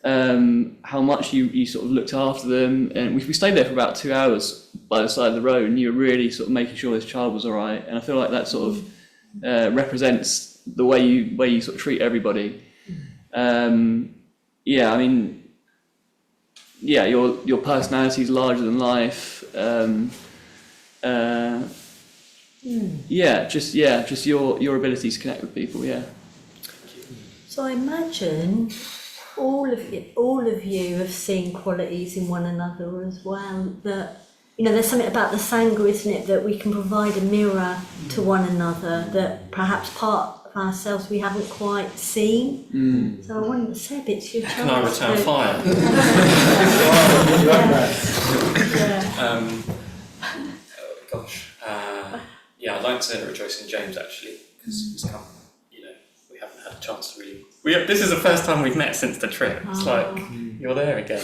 much you sort of looked after them. And we stayed there for about 2 hours by the side of the road, and you were really sort of making sure this child was all right. And I feel like that sort of represents the way you sort of treat everybody. I mean, your personality is larger than life. Just your ability to connect with people. Yeah. So I imagine all of you have seen qualities in one another as well. That, you know, there's something about the Sangha, isn't it, that we can provide a mirror to one another that perhaps part of ourselves we haven't quite seen. So I wonder, Seb, it's your chance. Can I return fire? I'd like to rejoice in James actually, because he's come. You know, we haven't had a chance to really. This is the first time we've met since the trip. It's like you're there again.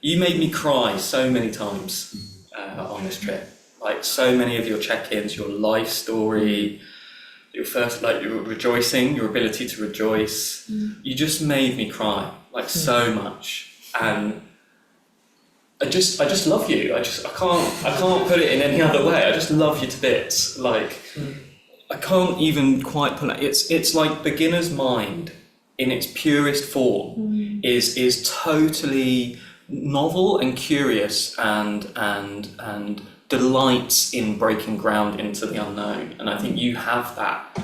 You made me cry so many times on this trip. Like so many of your check-ins, your life story, your rejoicing, your ability to rejoice. You just made me cry like so much, and I just love you. I can't put it in any other way. I just love you to bits. Like I can't even quite put it. It's like beginner's mind in its purest form is totally novel and curious and delights in breaking ground into the unknown. And I think you have that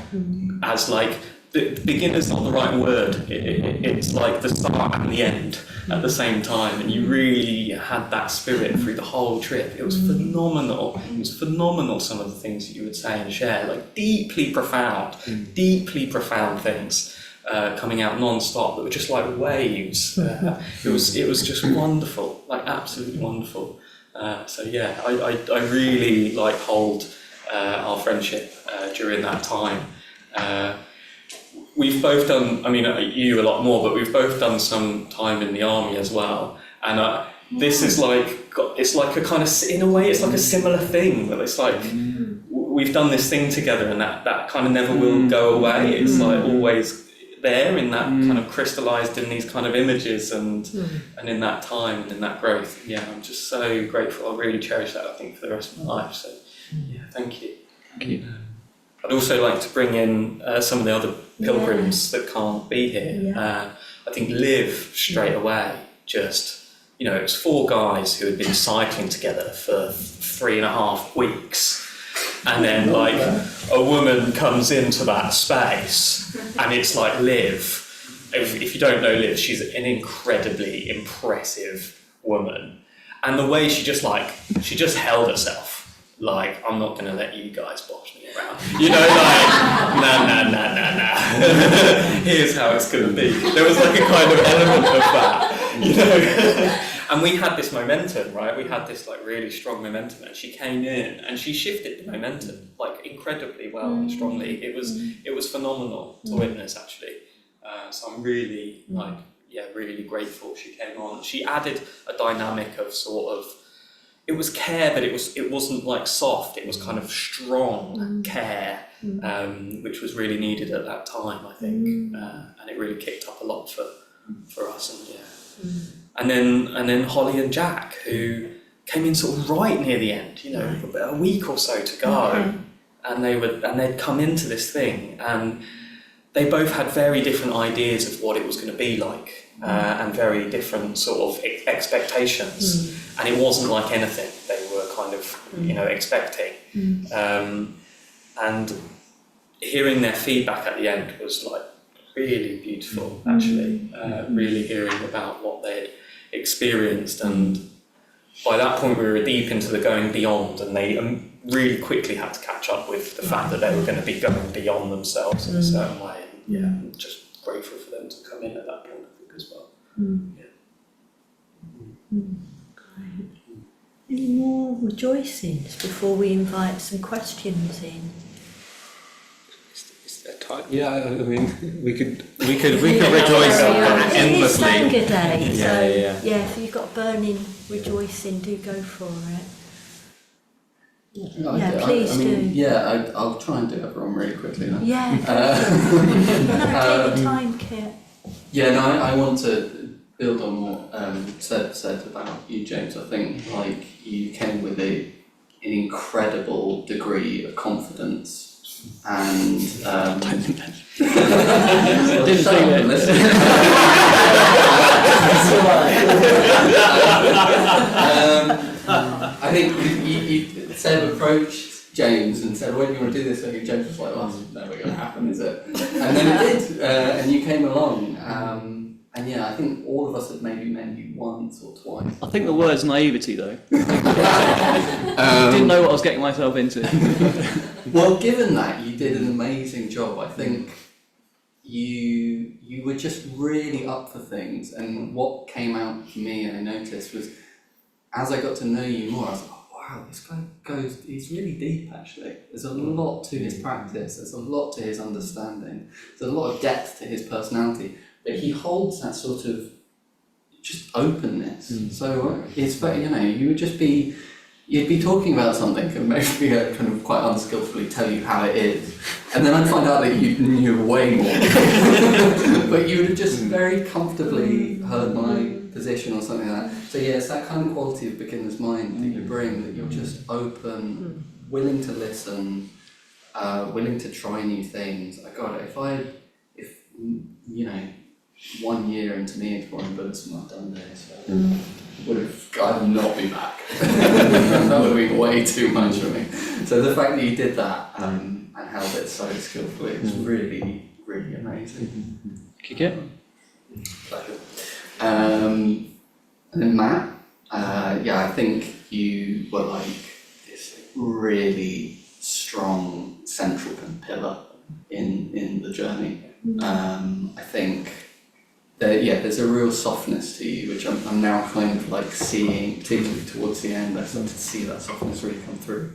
as like the beginner's not the right word. It's like the start and the end at the same time, and you really had that spirit through the whole trip. It was phenomenal. It was phenomenal, some of the things that you would say and share, like deeply profound things coming out non-stop that were just like waves. It was just wonderful, like absolutely wonderful. I really like hold our friendship during that time. We've both done, I mean, you a lot more, but we've both done some time in the army as well. And this is like, it's like a kind of, in a way, it's like a similar thing. But it's like, we've done this thing together, and that kind of never will go away. It's like always there in that kind of crystallized in these kind of images and in that time and in that growth. Yeah, I'm just so grateful. I really cherish that, I think, for the rest of my life. So, yeah, thank you. Thank you. I'd also like to bring in some of the other pilgrims that can't be here. I think Liv straight away, just, you know, it was 4 guys who had been cycling together for 3.5 weeks. And then like a woman comes into that space and it's like Liv. If you don't know Liv, she's an incredibly impressive woman. And the way she just held herself. Like, I'm not going to let you guys boss me around. You know, like, nah. Here's how it's going to be. There was like a kind of element of that, you know. And we had this momentum, right? We had this like really strong momentum, and she came in and she shifted the momentum like incredibly well and strongly. It was phenomenal to witness, actually. So I'm really really grateful she came on. She added a dynamic of sort of, it was care, but it wasn't like soft. It was kind of strong care, which was really needed at that time, I think, and it really kicked up a lot for us. And and then Holly and Jack, who came in sort of right near the end, you know, a week or so to go, and they'd come into this thing, and they both had very different ideas of what it was going to be like, and very different sort of expectations, and it wasn't like anything they were kind of, you know, expecting. And hearing their feedback at the end was like really beautiful, actually. Really hearing about what they'd experienced, and by that point we were deep into the going beyond, and they really quickly had to catch up with the fact that they were going to be going beyond themselves in a certain way. And I'm just grateful for them to come in at that point, I think, as well. Great. Any more rejoicings before we invite some questions in? Is there time? Yeah, I mean, we could rejoice endlessly. It's Sangha Day, so Yeah. if you've got burning rejoicing, do go for it. Please do. Yeah, I'll try and do everyone really quickly now. Yeah, take your time, Kit. Yeah, no, I want to build on what said about you, James. I think like you came with an incredible degree of confidence, and Didn't feel it. I think you Seb approached James and said, "When do you want to do this?" And James was like, "Well, that's never going to happen, is it?" And then it did, and you came along. And yeah, I think all of us had maybe met you once or twice. I think the word's naivety, though. Didn't know what I was getting myself into. Well, given that, you did an amazing job. I think you were just really up for things, and what came out for me, and I noticed, was as I got to know you more, I was like, oh, wow, this guy he's really deep, actually. There's a lot to his practice, there's a lot to his understanding, there's a lot of depth to his personality, but he holds that sort of just openness. So it's, you know, you'd be talking about something and maybe kind of quite unskillfully tell you how it is, and then I'd find out that you knew way more. But you would have just very comfortably heard my position or something like that. So yeah, it's that kind of quality of beginner's mind that you bring, that you're just open, willing to listen, willing to try new things. If you know, 1 year into me exploring Buddhism, I've done this. I'd not be back. That would have been way too much for me. So the fact that you did that and held it so skillfully is really, really amazing. Kick it. Pleasure. And then Matt, I think you were like this really strong central pillar in the journey. I think there's a real softness to you, which I'm now kind of like seeing, particularly towards the end. I started to see that softness really come through.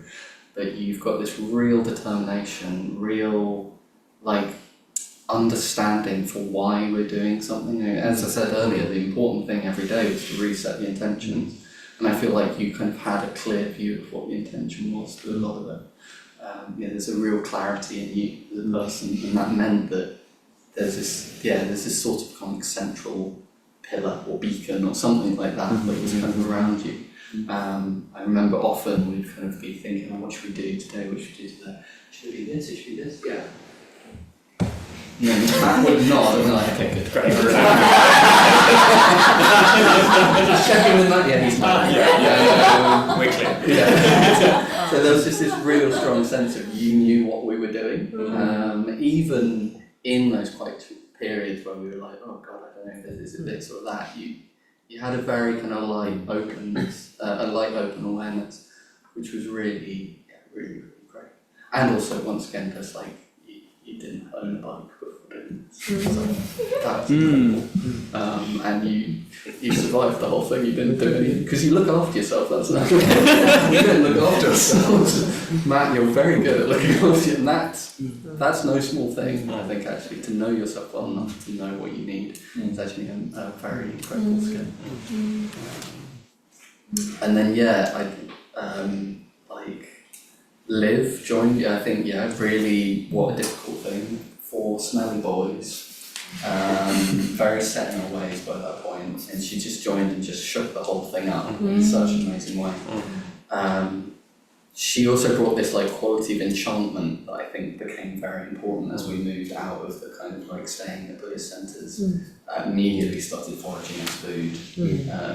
But you've got this real determination, real like understanding for why we're doing something. As I said earlier, the important thing every day was to reset the intentions, and I feel like you kind of had a clear view of what the intention was to a lot of it. There's a real clarity in you as a person, and that meant that there's this sort of kind of central pillar or beacon or something like that that was kind of around you. I remember often we'd kind of be thinking, oh, what should we do today? What should we do today? Should it be this? It should be this? Yeah. And then Matt would nod and we're like, okay, good, great. Just checking with Matt. Yeah, he's not. Yeah. We're clear. Yeah. So there was just this real strong sense of you knew what we were doing. Even in those quite periods where we were like, oh God, I don't know, is it this or that? You had a very kind of light openness, a light open awareness, which was really, really, really great. And also, once again, just like you didn't own a bike before doing this. So that's incredible. And you survived the whole thing. You didn't do anything because you look after yourself. That's not. We don't look after ourselves. Matt, you're very good at looking after you, and that's no small thing. I think actually to know yourself well enough to know what you need is actually a very incredible skill. And then Liv joined you. I think really what a difficult thing for smelly boys very set in her ways by that point, and she just joined and just shook the whole thing up in such an amazing way. She also brought this like quality of enchantment that I think became very important as we moved out of the kind of like staying at Buddhist centres. Immediately started foraging as food.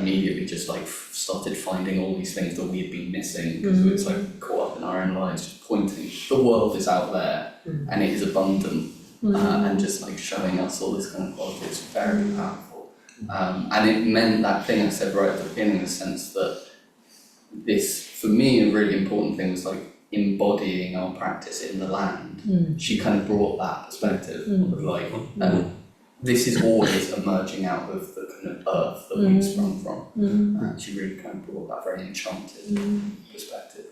Immediately just like started finding all these things that we had been missing because we were like caught up in our own lives, just pointing. The world is out there and it is abundant, and just like showing us all this kind of quality. It's very powerful, and it meant that thing I said right at the beginning, in the sense that this, for me, a really important thing was like embodying our practice in the land. She kind of brought that perspective of like, this is always emerging out of the kind of earth that we've sprung from. And she really kind of brought that very enchanted perspective.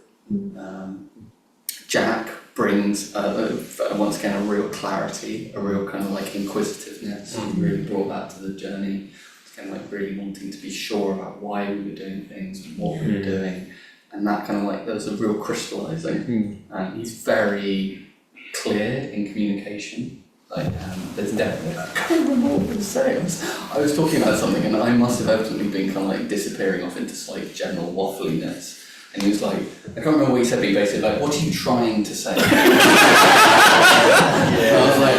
Jack brings, once again, a real clarity, a real kind of like inquisitiveness. He really brought that to the journey. Kind of like really wanting to be sure about why we were doing things and what we were doing, and that kind of like there's a real crystallizing. He's very clear in communication. Like there's definitely I can't remember what he was saying. I was talking about something and I must have evidently been kind of like disappearing off into like general waffliness. And he was like, I can't remember what he said, but he basically like, what are you trying to say? I was like,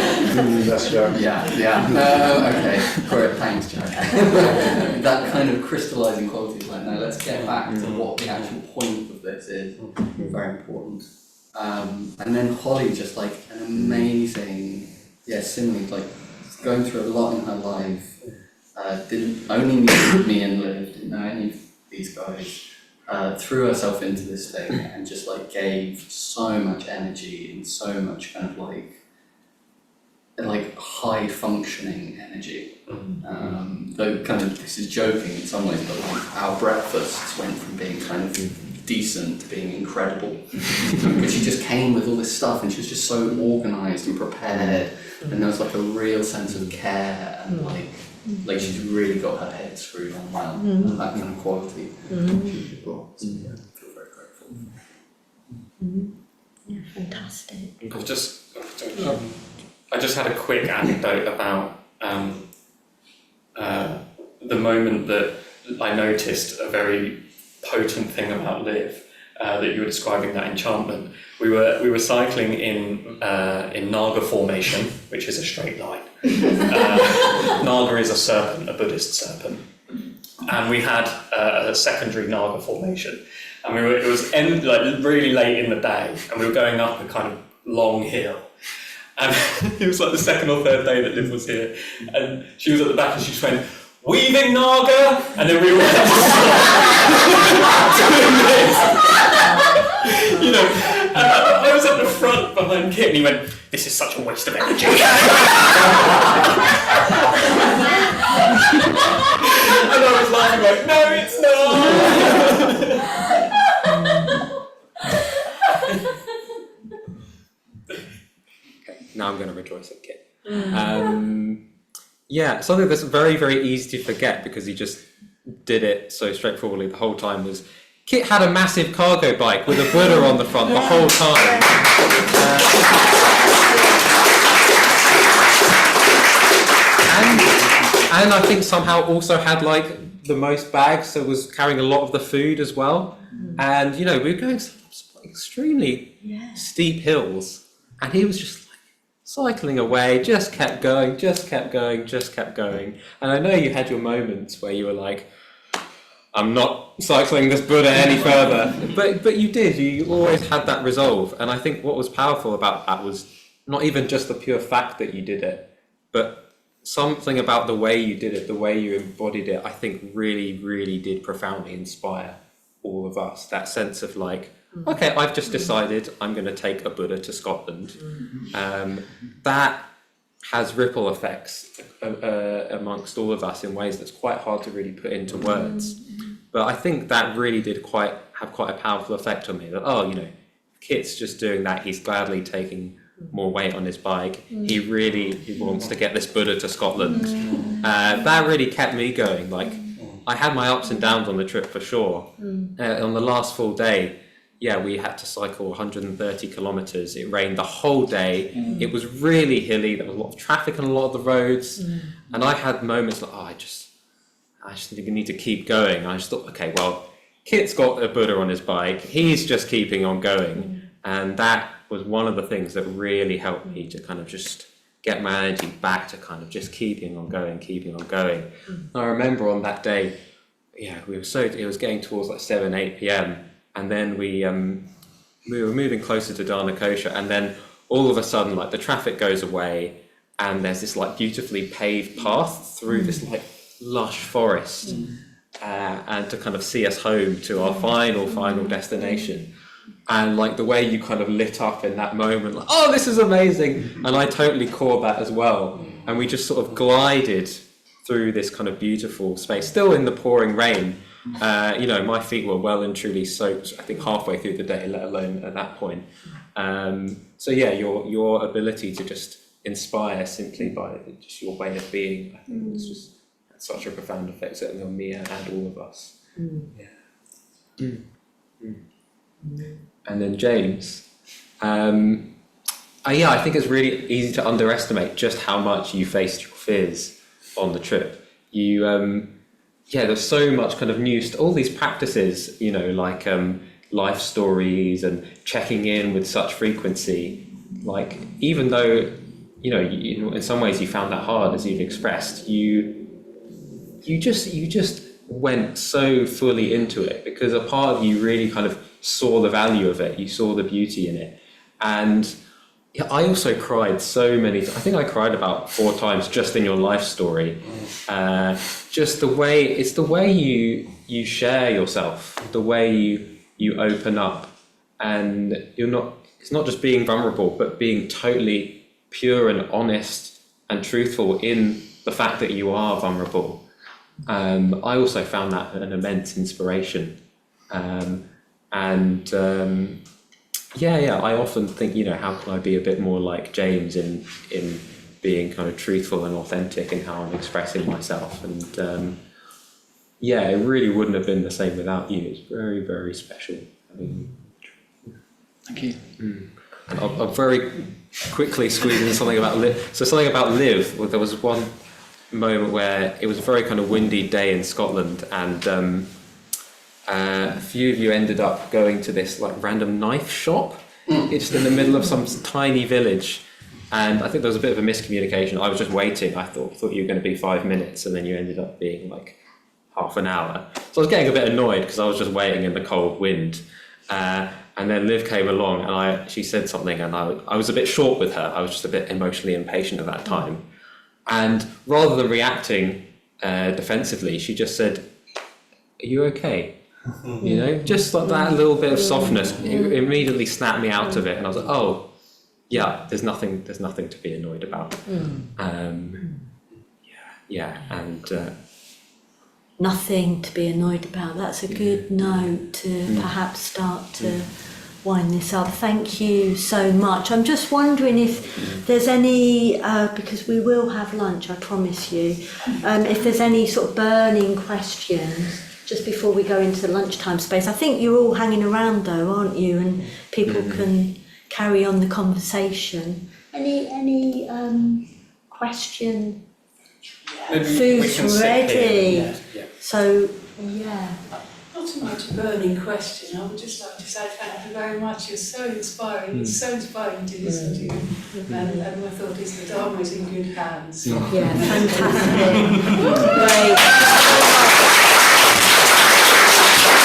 that's Jack. Okay, great, thanks, Jack. That kind of crystallising quality is like, no, let's get back to what the actual point of this is. Very important. And then Holly, just like an amazing, similarly, like going through a lot in her life, didn't only knew me and Liv, didn't know any of these guys. Threw herself into this thing and just like gave so much energy and so much kind of like high functioning energy. Though kind of, this is joking in some ways, but like our breakfasts went from being kind of decent to being incredible. But she just came with all this stuff and she was just so organised and prepared, and there was like a real sense of care and like she's really got her head screwed on well, and that kind of quality she brought. So yeah, I feel very grateful. Yeah, fantastic. I just had a quick anecdote about the moment that I noticed a very potent thing about Liv, that you were describing, that enchantment. We were cycling in Naga formation, which is a straight line. Naga is a serpent, a Buddhist serpent, and we had a secondary Naga formation, and it was really late in the day, and we were going up a kind of long hill, and it was like the second or third day that Liv was here, and she was at the back and she just went, "Weaving Naga," and then we all had to start doing this. I was at the front behind Kit and he went, "This is such a waste of energy." And I was laughing like, "No, it's not." Okay, now I'm going to rejoice at Kit. Something that's very, very easy to forget because he just did it so straightforwardly the whole time was Kit had a massive cargo bike with a Buddha on the front the whole time. And I think somehow also had like the most bags, so was carrying a lot of the food as well. And we were going some extremely steep hills, and he was just like cycling away, just kept going. And I know you had your moments where you were like, I'm not cycling this Buddha any further. But you did. You always had that resolve. And I think what was powerful about that was not even just the pure fact that you did it, but something about the way you did it, the way you embodied it, I think really, really did profoundly inspire all of us. That sense of like, okay, I've just decided I'm going to take a Buddha to Scotland. That has ripple effects amongst all of us in ways that's quite hard to really put into words. But I think that really did have quite a powerful effect on me. That, Kit's just doing that. He's gladly taking more weight on his bike. He wants to get this Buddha to Scotland. That really kept me going. Like, I had my ups and downs on the trip for sure. On the last full day, we had to cycle 130 kilometres. It rained the whole day. It was really hilly. There was a lot of traffic on a lot of the roads. And I had moments like, I just think I need to keep going. I just thought, okay, well, Kit's got a Buddha on his bike. He's just keeping on going. And that was one of the things that really helped me to kind of just get my energy back to kind of just keeping on going. And I remember on that day, it was getting towards like 7, 8 p.m. And then we were moving closer to Dana Kosha, and then all of a sudden, like, the traffic goes away, and there's this like beautifully paved path through this like lush forest, and to kind of see us home to our final destination. And like the way you kind of lit up in that moment, like, oh, this is amazing, and I totally caught that as well. And we just sort of glided through this kind of beautiful space, still in the pouring rain. My feet were well and truly soaked, I think, halfway through the day, let alone at that point. Your ability to just inspire simply by just your way of being, I think it's just had such a profound effect, certainly on me and all of us. And then James, I think it's really easy to underestimate just how much you faced your fears on the trip. There's so much kind of new, all these practices, like life stories and checking in with such frequency. Like, even though, in some ways you found that hard, as you've expressed, you just went so fully into it because a part of you really kind of saw the value of it. You saw the beauty in it. And I also cried so many times. I think I cried about 4 times just in your life story. Just the way you share yourself, the way you open up, and it's not just being vulnerable, but being totally pure and honest and truthful in the fact that you are vulnerable. I also found that an immense inspiration. I often think, how can I be a bit more like James in being kind of truthful and authentic in how I'm expressing myself. And it really wouldn't have been the same without you. It's very, very special. Thank you. And I'll very quickly squeeze in something about Liv. So something about Liv, there was one moment where it was a very kind of windy day in Scotland, and a few of you ended up going to this like random knife shop. It's in the middle of some tiny village, and I think there was a bit of a miscommunication. I was just waiting. I thought you were going to be 5 minutes, and then you ended up being like half an hour. So I was getting a bit annoyed because I was just waiting in the cold wind. And then Liv came along, and she said something, and I was a bit short with her. I was just a bit emotionally impatient at that time. And rather than reacting defensively, she just said, "Are you okay?" Just like that little bit of softness, it immediately snapped me out of it, and I was like, "Oh, yeah, there's nothing to be annoyed about." Nothing to be annoyed about. That's a good note to perhaps start to wind this up. Thank you so much. I'm just wondering if there's any, because we will have lunch, I promise you, if there's any sort of burning questions just before we go into the lunchtime space. I think you're all hanging around though, aren't you? And people can carry on the conversation. Any question? Food's ready. So, Not so much a burning question. I would just like to say thank you very much. You're so inspiring. It's so inspiring to listen to you. And my thought is the Dharma is in good hands. yeah, fantastic. Great.